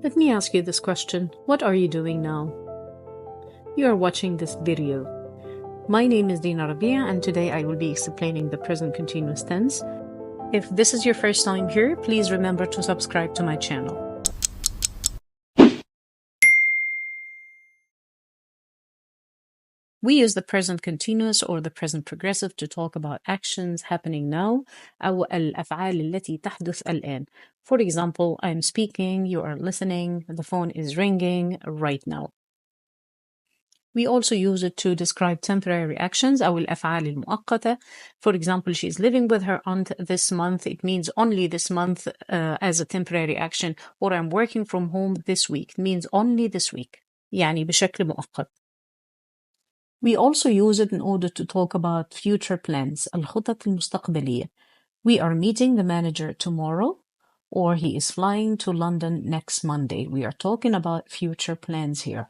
Let me ask you this question. What are you doing now? You are watching this video. My name is Dina Rabia, and today I will be explaining the present continuous tense. If this is your first time here, please remember to subscribe to my channel. We use the present continuous or the present progressive to talk about actions happening now أو الأفعال التي تحدث الآن. For example, I'm speaking, you are listening, the phone is ringing right now. We also use it to describe temporary actions أو الأفعال المؤقتة. For example, she's living with her aunt this month. It means only this month as a temporary action. Or I'm working from home this week. It means only this week. يعني بشكل مؤقت. We also use it in order to talk about future plans, الخطط المستقبلية. We are meeting the manager tomorrow, or he is flying to London next Monday. We are talking about future plans here.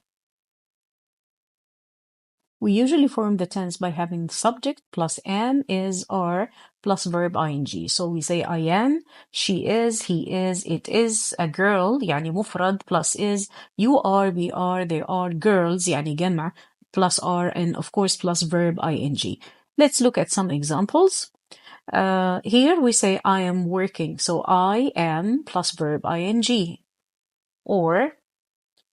We usually form the tense by having the subject plus am, is, are, plus verb ing. So we say I am, she is, he is, it is, a girl, يعني مفرد, plus is, you are, we are, there are girls, يعني جمع, plus are, and of course plus verb ing. Let's look at some examples. Here we say I am working, so I am plus verb ing. Or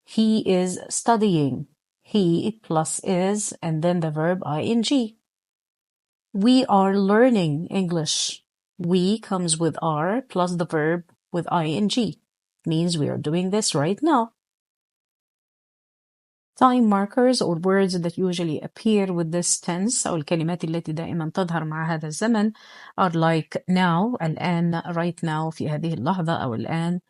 he is studying. He plus is, and then the verb ing. We are learning English. We comes with are plus the verb with ing. Means we are doing this right now. Time markers or words that usually appear with this tense أو الكلمات التي دائما تظهر مع هذا الزمن are like now الآن, right now في هذه اللحظة أو الآن,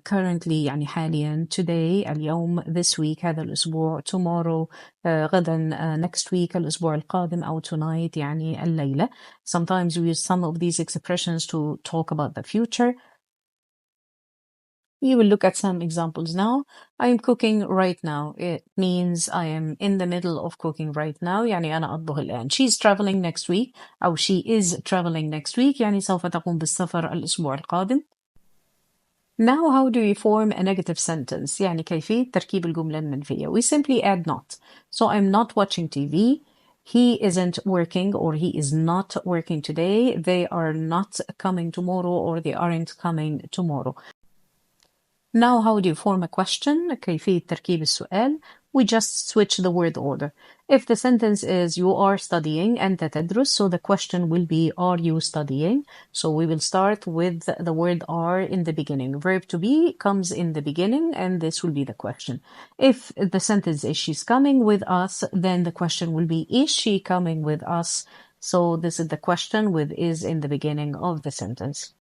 currently يعني حاليا, today اليوم, this week هذا الأسبوع, tomorrow غدا, next week الأسبوع القادم, أو tonight يعني الليلة. Sometimes we use some of these expressions to talk about the future. We will look at some examples now. I am cooking right now. It means I am in the middle of cooking right now. يعني أنا أطبخ الآن. She's traveling next week. أو she is traveling next week. يعني سوف تقوم بالسفر الأسبوع القادم. Now how do we form a negative sentence? يعني كيفية تركيب الجملة المنفية. We simply add not. So I'm not watching TV. He isn't working, or he is not working today. They are not coming tomorrow, or they aren't coming tomorrow. Now, how do you form a question? كيفية تركيب السؤال. We just switch the word order. If the sentence is you are studying, أنت تدرس, so the question will be are you studying? So we will start with the word are in the beginning. Verb to be comes in the beginning, and this will be the question. If the sentence is she's coming with us, then the question will be is she coming with us? So this is the question with is in the beginning of the sentence.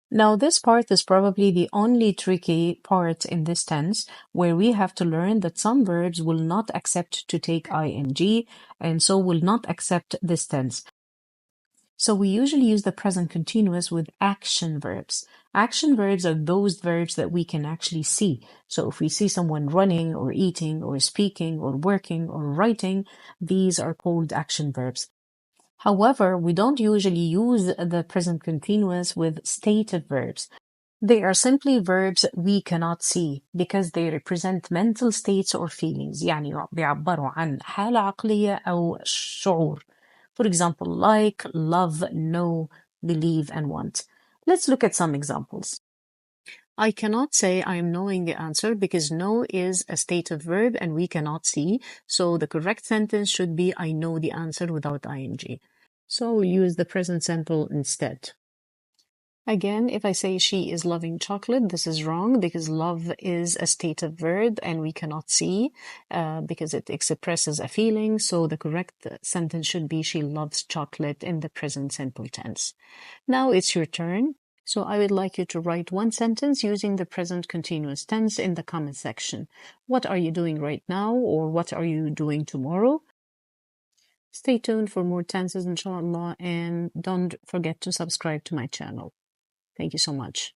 Now, this part is probably the only tricky part in this tense, where we have to learn that some verbs will not accept to take ing, and so will not accept this tense. So we usually use the present continuous with action verbs. Action verbs are those verbs that we can actually see. So if we see someone running or eating or speaking or working or writing, these are called action verbs. However, we don't usually use the present continuous with stative verbs. They are simply verbs we cannot see because they represent mental states or feelings. يعني بيعبروا عن حالة عقلية أو شعور. For example, like, love, know, believe, and want. Let's look at some examples. I cannot say I am knowing the answer because know is a stative verb and we cannot see. So the correct sentence should be I know the answer without ing. So we'll use the present simple instead. Again, if I say she is loving chocolate, this is wrong because love is a stative verb and we cannot see because it expresses a feeling. So the correct sentence should be she loves chocolate in the present simple tense. Now it's your turn. So I would like you to write one sentence using the present continuous tense in the comment section. What are you doing right now, or what are you doing tomorrow? Stay tuned for more tenses, inshallah, and don't forget to subscribe to my channel. Thank you so much.